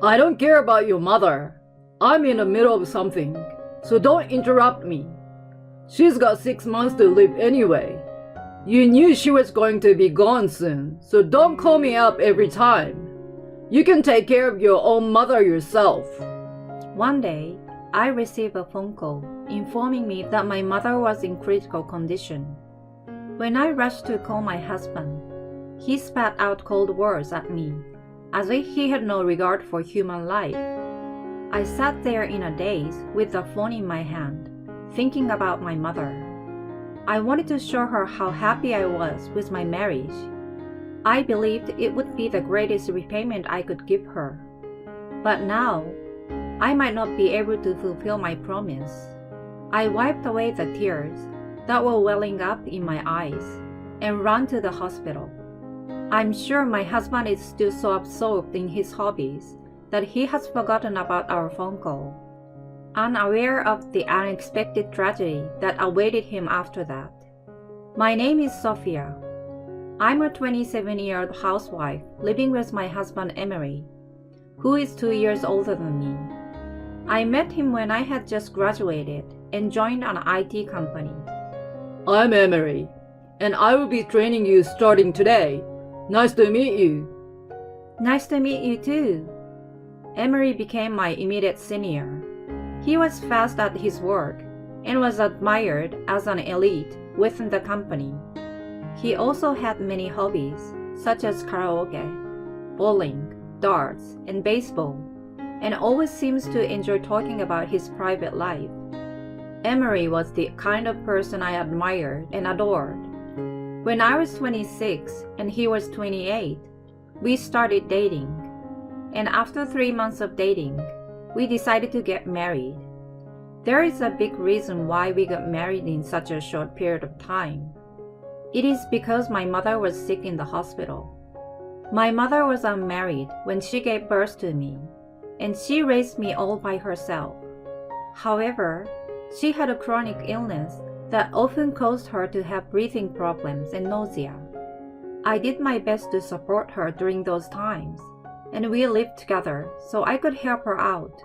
I don't care about your mother. I'm in the middle of something, so don't interrupt me. She's got 6 months to live anyway. You knew she was going to be gone soon, so don't call me up every time. You can take care of your own mother yourself. One day, I received a phone call informing me that my mother was in critical condition. When I rushed to call my husband, he spat out cold words at me, as if he had no regard for human life. I sat there in a daze with the phone in my hand, thinking about my mother. I wanted to show her how happy I was with my marriage. I believed it would be the greatest repayment I could give her. But now, I might not be able to fulfill my promise. I wiped away the tears that were welling up in my eyes and ran to the hospital. I'm sure my husband is still so absorbed in his hobbies that he has forgotten about our phone call, unaware of the unexpected tragedy that awaited him after that. My name is Sophia. I'm a 27-year-old housewife living with my husband Emery, who is 2 years older than me. I met him when I had just graduated and joined an IT company. I'm Emery, and I will be training you starting today. Nice to meet you. Nice to meet you too. Emery became my immediate senior. He was fast at his work and was admired as an elite within the company. He also had many hobbies, such as karaoke, bowling, darts, and baseball, and always seems to enjoy talking about his private life. Emery was the kind of person I admired and adored. When I was 26 and he was 28, we started dating. And after 3 months of dating, we decided to get married. There is a big reason why we got married in such a short period of time. It is because my mother was sick in the hospital. My mother was unmarried when she gave birth to me, and she raised me all by herself. However, she had a chronic illness that often caused her to have breathing problems and nausea. I did my best to support her during those times, and we lived together so I could help her out.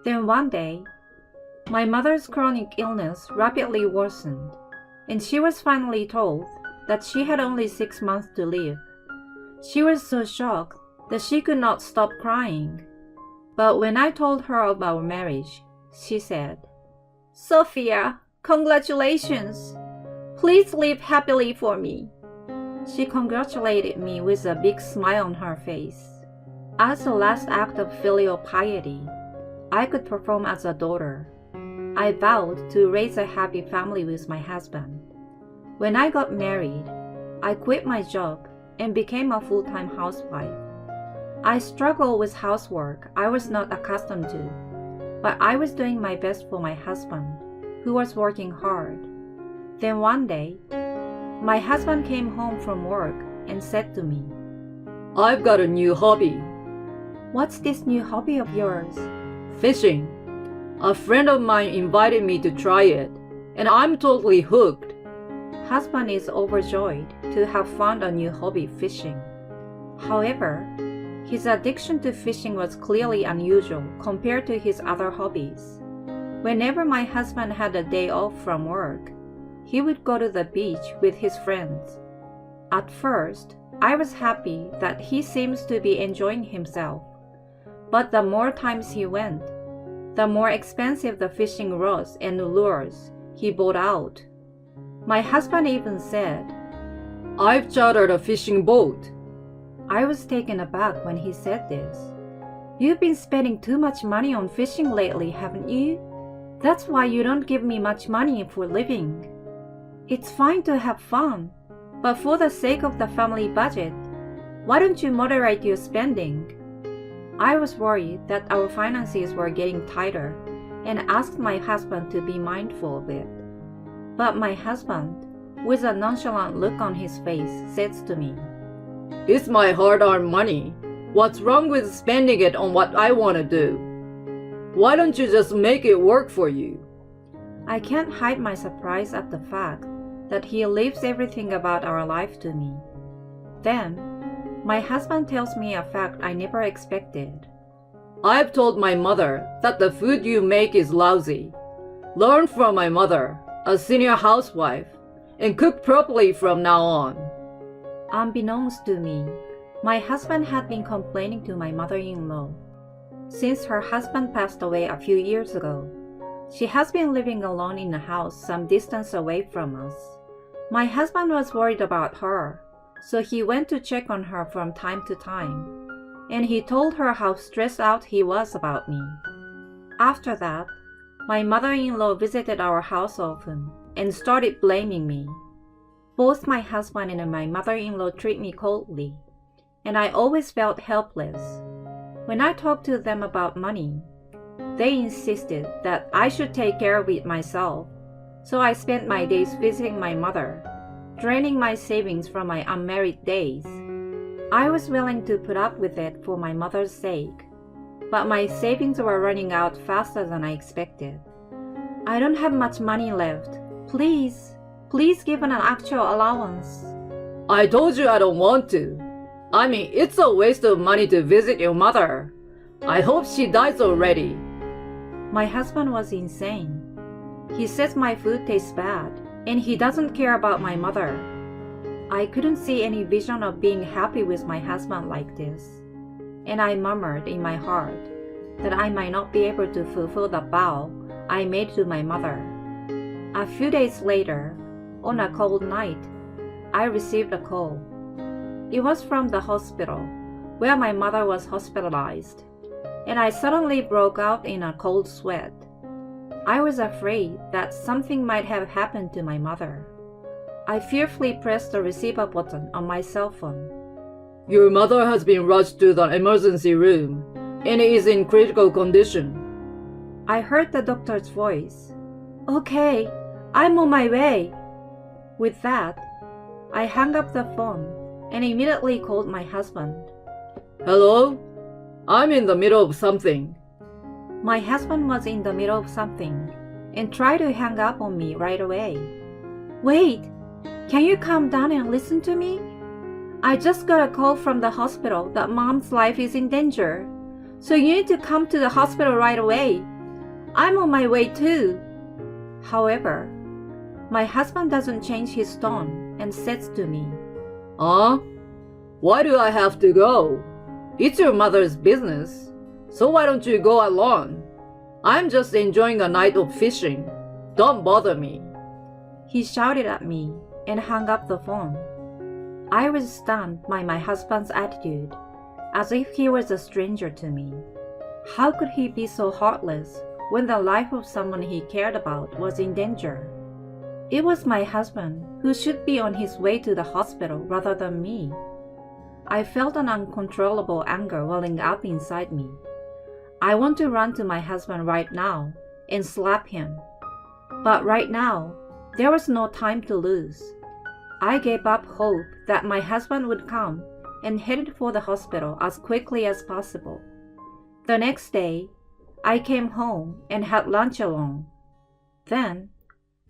Then one day, my mother's chronic illness rapidly worsened, and she was finally told that she had only 6 months to live. She was so shocked that she could not stop crying. But when I told her of our marriage, she said, "Sophia, congratulations! Please live happily for me." She congratulated me with a big smile on her face. As a last act of filial piety, I could perform as a daughter. I vowed to raise a happy family with my husband. When I got married, I quit my job and became a full-time housewife. I struggled with housework I was not accustomed to, but I was doing my best for my husband, who was working hard. Then one day, my husband came home from work and said to me, I've got a new hobby. "What's this new hobby of yours?" Fishing. A friend of mine invited me to try it, and I'm totally hooked. Husband is overjoyed to have found a new hobby, fishing. However, his addiction to fishing was clearly unusual compared to his other hobbies. Whenever my husband had a day off from work, he would go to the beach with his friends. At first, I was happy that he seems to be enjoying himself. But the more times he went, the more expensive the fishing rods and lures he bought out. My husband even said, I've chartered a fishing boat. I was taken aback when he said this. "You've been spending too much money on fishing lately, haven't you? That's why you don't give me much money for living. It's fine to have fun, but for the sake of the family budget, why don't you moderate your spending?" I was worried that our finances were getting tighter and asked my husband to be mindful of it. But my husband, with a nonchalant look on his face, says to me, It's my hard-earned money. What's wrong with spending it on what I want to do? Why don't you just make it work for you? I can't hide my surprise at the fact that he leaves everything about our life to me. Then, my husband tells me a fact I never expected. I've told my mother that the food you make is lousy. Learn from my mother, a senior housewife, and cook properly from now on. Unbeknownst to me, my husband had been complaining to my mother-in-law. Since her husband passed away a few years ago, she has been living alone in a house some distance away from us. My husband was worried about her, so he went to check on her from time to time, and he told her how stressed out he was about me. After that, my mother-in-law visited our house often and started blaming me. Both my husband and my mother-in-law treat me coldly, and I always felt helpless. When I talked to them about money, they insisted that I should take care of it myself, so I spent my days visiting my mother, draining my savings from my unmarried days. I was willing to put up with it for my mother's sake, but my savings were running out faster than I expected. I don't have much money left. Please give an actual allowance. I told you I don't want to. I mean, it's a waste of money to visit your mother. I hope she dies already. My husband was insane. He says my food tastes bad, and he doesn't care about my mother. I couldn't see any vision of being happy with my husband like this, and I murmured in my heart that I might not be able to fulfill the vow I made to my mother. A few days later, on a cold night, I received a call. It was from the hospital, where my mother was hospitalized, and I suddenly broke out in a cold sweat. I was afraid that something might have happened to my mother. I fearfully pressed the receiver button on my cell phone. Your mother has been rushed to the emergency room and is in critical condition. I heard the doctor's voice. Okay, I'm on my way. With that, I hung up the phone and immediately called my husband. Hello? I'm in the middle of something. My husband was in the middle of something and tried to hang up on me right away. Wait, can you calm down and listen to me? I just got a call from the hospital that Mom's life is in danger, so you need to come to the hospital right away. I'm on my way too. However, my husband doesn't change his tone and says to me, Why do I have to go? It's your mother's business, so why don't you go alone? I'm just enjoying a night of fishing. Don't bother me. He shouted at me and hung up the phone. I was stunned by my husband's attitude, as if he was a stranger to me. How could he be so heartless when the life of someone he cared about was in danger? It was my husband who should be on his way to the hospital rather than me. I felt an uncontrollable anger welling up inside me. I want to run to my husband right now and slap him. But right now, there was no time to lose. I gave up hope that my husband would come and headed for the hospital as quickly as possible. The next day, I came home and had lunch alone. Then,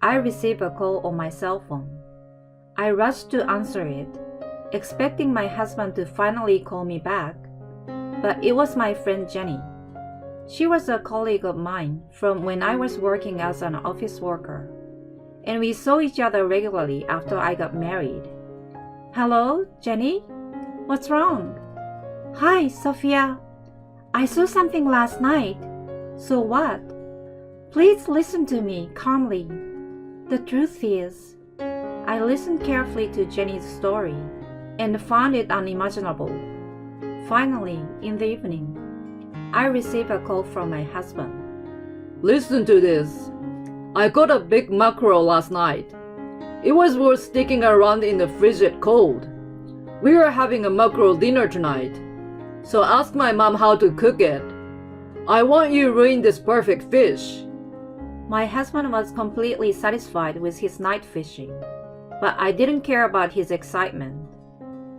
I received a call on my cell phone. I rushed to answer it, expecting my husband to finally call me back, but it was my friend Jenny. She was a colleague of mine from when I was working as an office worker, and we saw each other regularly after I got married. Hello, Jenny? What's wrong? Hi, Sophia. I saw something last night. So what? Please listen to me calmly. The truth is, I listened carefully to Jenny's story and found it unimaginable. Finally, in the evening, I received a call from my husband. Listen to this. I caught a big mackerel last night. It was worth sticking around in the frigid cold. We are having a mackerel dinner tonight, so ask my mom how to cook it. I want you to ruin this perfect fish. My husband was completely satisfied with his night fishing, but I didn't care about his excitement.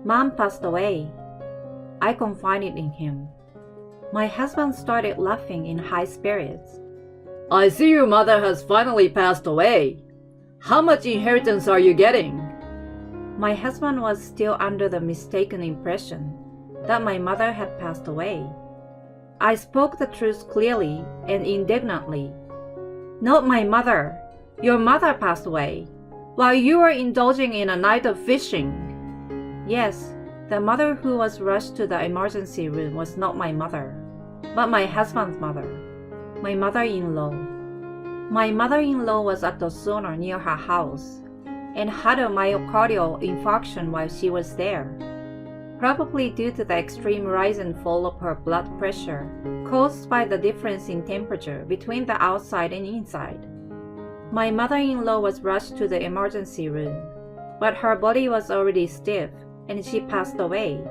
Mom passed away. I confided in him. My husband started laughing in high spirits. I see your mother has finally passed away. How much inheritance are you getting? My husband was still under the mistaken impression that my mother had passed away. I spoke the truth clearly and indignantly. Not my mother. Your mother passed away while you were indulging in a night of fishing. Yes, the mother who was rushed to the emergency room was not my mother, but my husband's mother, my mother-in-law. My mother-in-law was at the sauna near her house and had a myocardial infarction while she was there, probably due to the extreme rise and fall of her blood pressure caused by the difference in temperature between the outside and inside. My mother-in-law was rushed to the emergency room, but her body was already stiff and she passed away.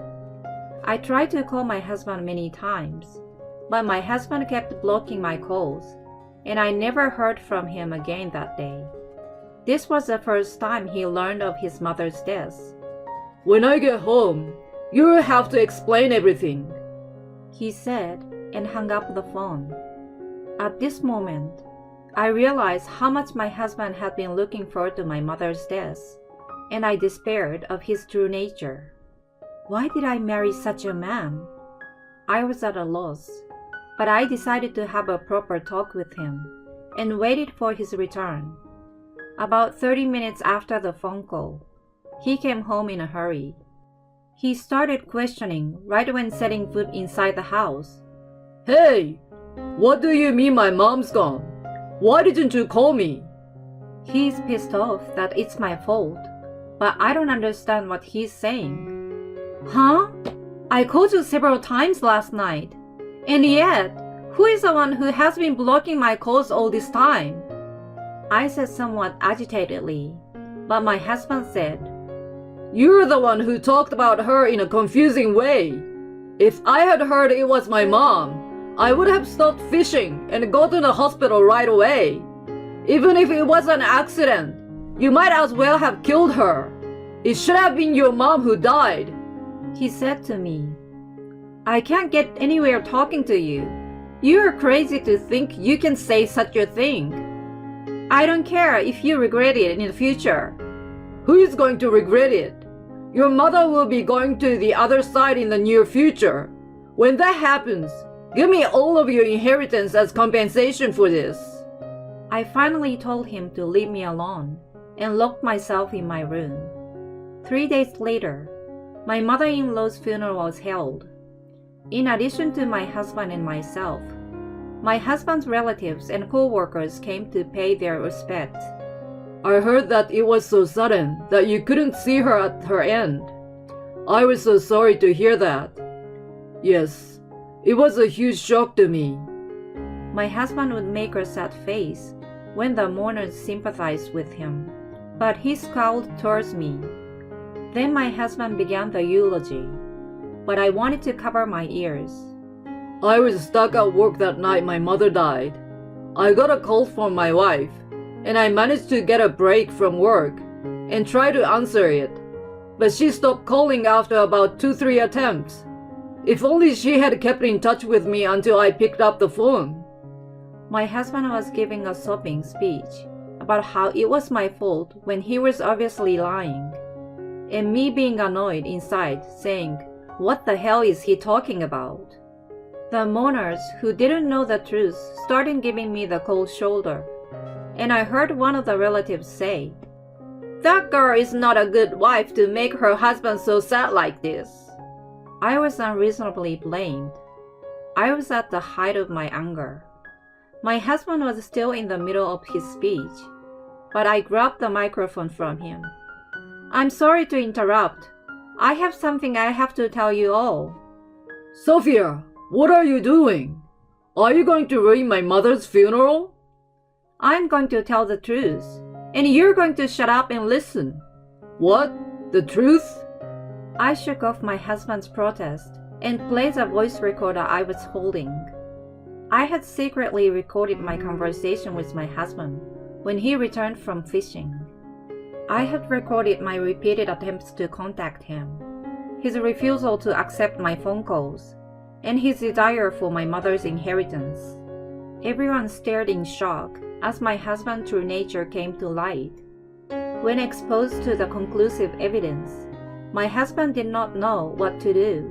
I tried to call my husband many times, but my husband kept blocking my calls, and I never heard from him again that day. This was the first time he learned of his mother's death. When I get home, you'll have to explain everything, he said and hung up the phone. At this moment, I realized how much my husband had been looking forward to my mother's death, and I despaired of his true nature. Why did I marry such a man? I was at a loss, but I decided to have a proper talk with him and waited for his return. About 30 minutes after the phone call, he came home in a hurry. He started questioning right when setting foot inside the house. Hey, what do you mean my mom's gone? Why didn't you call me? He's pissed off that it's my fault, but I don't understand what he's saying. Huh? I called you several times last night, and yet, who is the one who has been blocking my calls all this time? I said somewhat agitatedly, but my husband said, You're the one who talked about her in a confusing way. If I had heard it was my mom, I would have stopped fishing and go to the hospital right away. Even if it was an accident, you might as well have killed her. It should have been your mom who died, he said to me. I can't get anywhere talking to you. You're crazy to think you can say such a thing. I don't care if you regret it in the future. Who is going to regret it? Your mother will be going to the other side in the near future. When that happens, give me all of your inheritance as compensation for this. I finally told him to leave me alone and locked myself in my room. 3 days later, my mother-in-law's funeral was held. In addition to my husband and myself, my husband's relatives and co-workers came to pay their respects. I heard that it was so sudden that you couldn't see her at her end. I was so sorry to hear that. Yes, it was a huge shock to me. My husband would make a sad face when the mourners sympathized with him, but he scowled towards me. Then my husband began the eulogy, but I wanted to cover my ears. I was stuck at work that night my mother died. I got a call from my wife, and I managed to get a break from work and try to answer it, but she stopped calling after about 2-3 attempts. If only she had kept in touch with me until I picked up the phone. My husband was giving a sobbing speech about how it was my fault when he was obviously lying, and me being annoyed inside, saying, "What the hell is he talking about?" The mourners who didn't know the truth started giving me the cold shoulder, and I heard one of the relatives say, "That girl is not a good wife to make her husband so sad like this." I was unreasonably blamed. I was at the height of my anger. My husband was still in the middle of his speech, but I grabbed the microphone from him. "I'm sorry to interrupt. I have something I have to tell you all." Sophia, what are you doing? Are you going to ruin my mother's funeral? "I'm going to tell the truth, and you're going to shut up and listen." What? The truth? I shook off my husband's protest and played the voice recorder I was holding. I had secretly recorded my conversation with my husband when he returned from fishing. I had recorded my repeated attempts to contact him, his refusal to accept my phone calls, and his desire for my mother's inheritance. Everyone stared in shock as my husband's true nature came to light. When exposed to the conclusive evidence, my husband did not know what to do.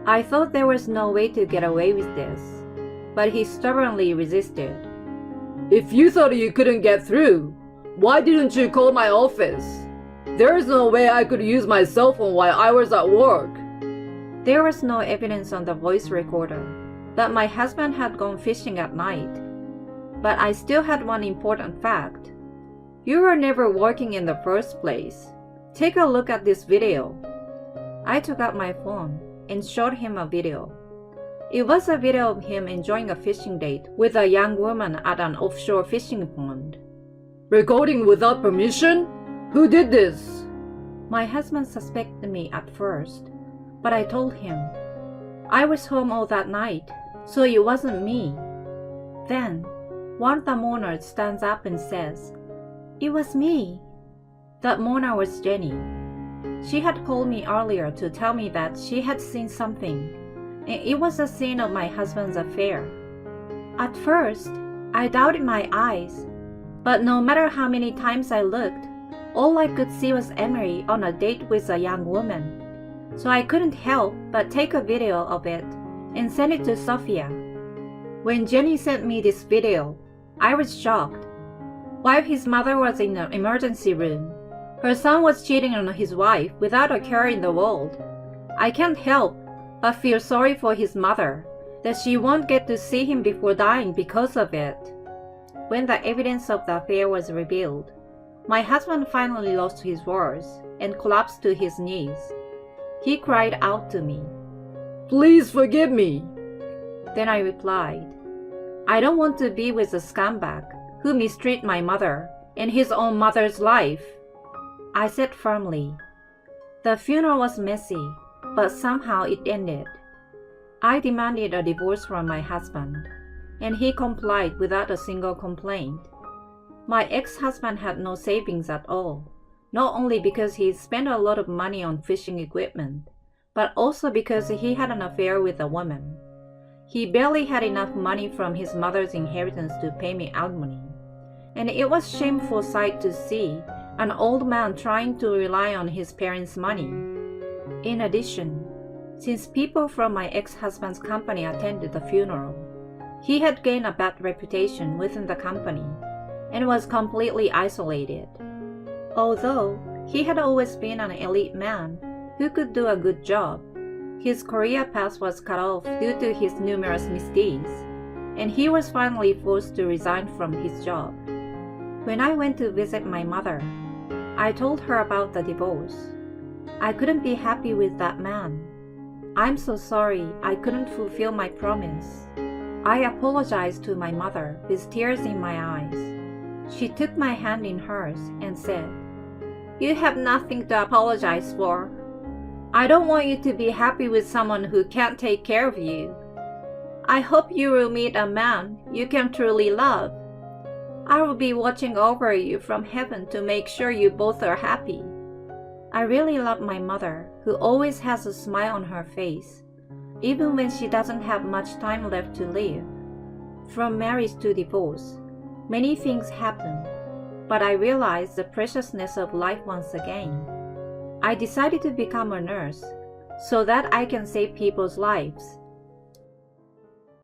I thought there was no way to get away with this, but he stubbornly resisted. If you thought you couldn't get through, why didn't you call my office? There is no way I could use my cell phone while I was at work. There was no evidence on the voice recorder that my husband had gone fishing at night, but I still had one important fact. You were never working in the first place. Take a look at this video. I took out my phone and showed him a video. It was a video of him enjoying a fishing date with a young woman at an offshore fishing pond. Recording without permission? Who did this? My husband suspected me at first, but I told him I was home all that night, so it wasn't me. Then, one of the mourners stands up and says, "It was me." That mourner was Jenny. She had called me earlier to tell me that she had seen something, and it was a scene of my husband's affair. At first, I doubted my eyes, but no matter how many times I looked, all I could see was Emery on a date with a young woman. So I couldn't help but take a video of it and send it to Sophia. When Jenny sent me this video, I was shocked. While his mother was in the emergency room, her son was cheating on his wife without a care in the world. I can't help but feel sorry for his mother, that she won't get to see him before dying because of it. When the evidence of the affair was revealed, my husband finally lost his words and collapsed to his knees. He cried out to me, "Please forgive me." Then I replied, "I don't want to be with a scumbag who mistreated my mother and his own mother's life." I said firmly. The funeral was messy, but somehow it ended. I demanded a divorce from my husband, and he complied without a single complaint. My ex-husband had no savings at all, not only because he spent a lot of money on fishing equipment, but also because he had an affair with a woman. He barely had enough money from his mother's inheritance to pay me alimony, and it was a shameful sight to see an old man trying to rely on his parents' money. In addition, since people from my ex-husband's company attended the funeral, he had gained a bad reputation within the company and was completely isolated. Although he had always been an elite man who could do a good job, his career path was cut off due to his numerous misdeeds, and he was finally forced to resign from his job. When I went to visit my mother, I told her about the divorce. I couldn't be happy with that man. "I'm so sorry I couldn't fulfill my promise." I apologized to my mother with tears in my eyes. She took my hand in hers and said, "You have nothing to apologize for. I don't want you to be happy with someone who can't take care of you. I hope you will meet a man you can truly love. I will be watching over you from heaven to make sure you both are happy." I really love my mother, who always has a smile on her face, even when she doesn't have much time left to live. From marriage to divorce, many things happened, but I realized the preciousness of life once again. I decided to become a nurse so that I can save people's lives